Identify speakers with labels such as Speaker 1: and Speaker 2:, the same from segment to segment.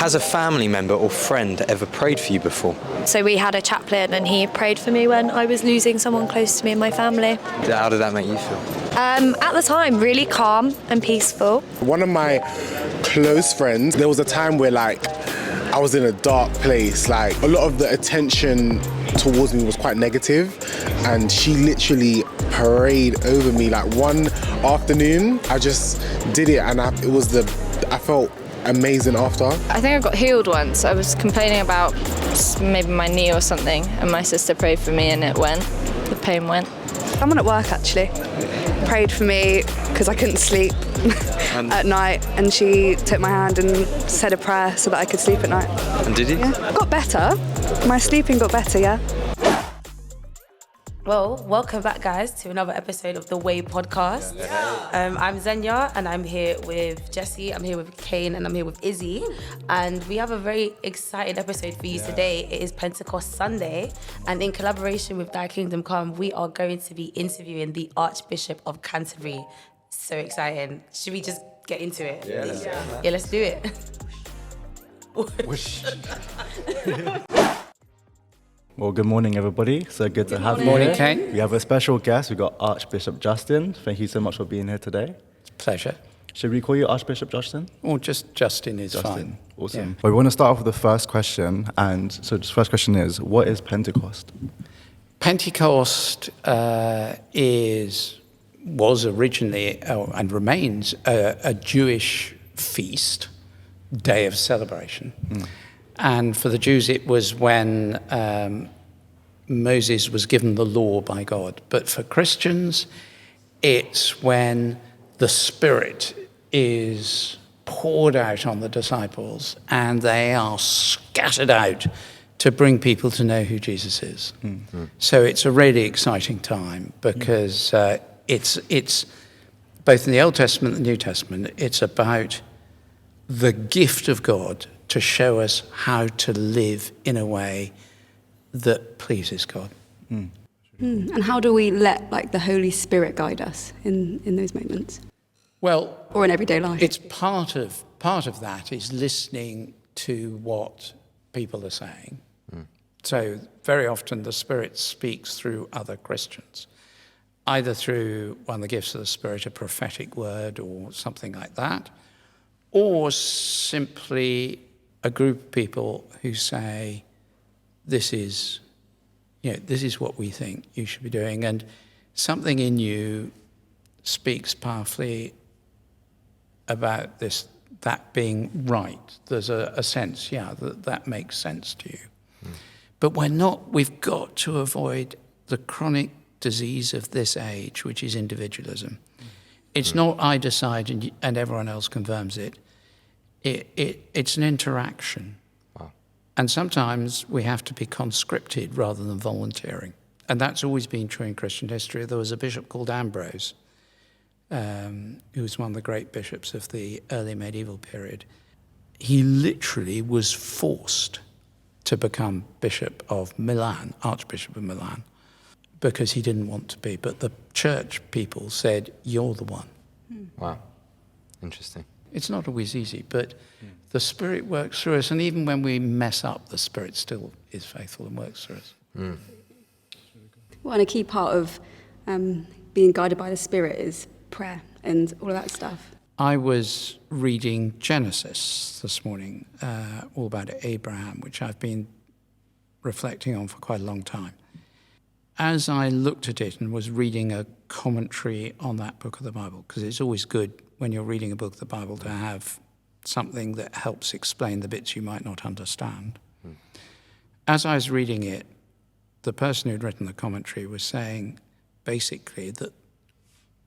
Speaker 1: Has a family member or friend ever prayed for you before?
Speaker 2: So we had a chaplain and he prayed for me when I was losing someone close to me in my family.
Speaker 1: How did that make you feel?
Speaker 2: At the time, really calm and peaceful.
Speaker 3: One of my close friends, there was a time where I was in a dark place. A lot of the attention towards me was quite negative, and she literally prayed over me. One afternoon, I just did it, and I felt amazing after.
Speaker 4: I think I got healed once. I was complaining about maybe my knee or something, and my sister prayed for me and it went. The pain went.
Speaker 5: Someone at work actually prayed for me because I couldn't sleep at night, and she took my hand and said a prayer so that I could sleep at night.
Speaker 1: And did you?
Speaker 5: Yeah, got better. My sleeping got better, yeah.
Speaker 6: Well, welcome back, guys, to another episode of the Way podcast. I'm Zenya, and I'm here with Jesse, I'm here with Kane, and I'm here with Izzy. And we have a very exciting episode for you today. It is Pentecost Sunday, and in collaboration with Thy Kingdom Come, we are going to be interviewing the Archbishop of Canterbury. So exciting. Should we just get into it? Yeah, let's do it.
Speaker 7: Well, good morning, everybody. So good to have you
Speaker 8: Morning,
Speaker 7: here.
Speaker 8: Kane.
Speaker 7: We have a special guest. We've got Archbishop Justin. Thank you so much for being here today.
Speaker 8: Pleasure.
Speaker 7: Should we call you Archbishop Justin?
Speaker 8: Or just Justin is
Speaker 7: Justin.
Speaker 8: fine.
Speaker 7: Awesome.
Speaker 8: Yeah.
Speaker 7: Well, we want to start off with the first question. And so the first question is, what is Pentecost?
Speaker 8: Pentecost was originally and remains a Jewish feast, day of celebration. And for the Jews, it was when Moses was given the law by God. But for Christians, it's when the Spirit is poured out on the disciples and they are scattered out to bring people to know who Jesus is. So it's a really exciting time because it's both in the Old Testament and the New Testament, it's about the gift of God to show us how to live in a way that pleases God.
Speaker 5: And how do we let the Holy Spirit guide us in those moments?
Speaker 8: Well,
Speaker 5: Or in everyday life?
Speaker 8: it's part of that is listening to what people are saying. So very often the Spirit speaks through other Christians, either through one of the gifts of the Spirit, a prophetic word or something like that, or simply a group of people who say, this is what we think you should be doing. And something in you speaks powerfully about that being right. There's a sense, that makes sense to you. But we've got to avoid the chronic disease of this age, which is individualism. It's not I decide and everyone else confirms it. It's an interaction.
Speaker 1: Wow.
Speaker 8: And sometimes we have to be conscripted rather than volunteering. And that's always been true in Christian history. There was a bishop called Ambrose, who was one of the great bishops of the early medieval period. He literally was forced to become Bishop of Milan, Archbishop of Milan, because he didn't want to be. But the church people said, you're the one.
Speaker 1: Wow. Interesting.
Speaker 8: It's not always easy, but the Spirit works through us. And even when we mess up, the Spirit still is faithful and works through us.
Speaker 5: Well, and a key part of being guided by the Spirit is prayer and all of that stuff.
Speaker 8: I was reading Genesis this morning, all about Abraham, which I've been reflecting on for quite a long time. As I looked at it and was reading a commentary on that book of the Bible, because it's always good when you're reading a book of the Bible to have something that helps explain the bits you might not understand. As I was reading it, the person who'd written the commentary was saying basically that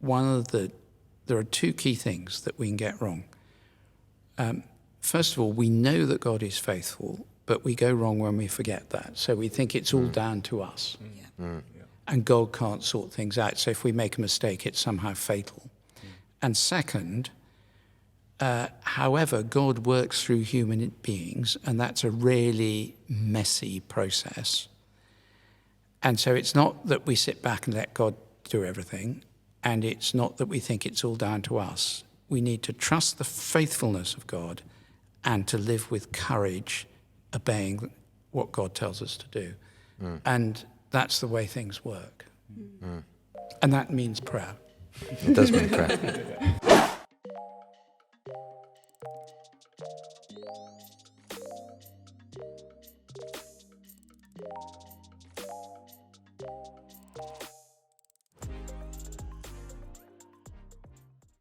Speaker 8: there are two key things that we can get wrong. First of all, we know that God is faithful, but we go wrong when we forget that. So we think it's all down to us. And God can't sort things out. So if we make a mistake, it's somehow fatal. And second, however, God works through human beings, and that's a really messy process. And so it's not that we sit back and let God do everything, and it's not that we think it's all down to us. We need to trust the faithfulness of God and to live with courage, obeying what God tells us to do. And that's the way things work. And that means prayer.
Speaker 1: It does mean prayer.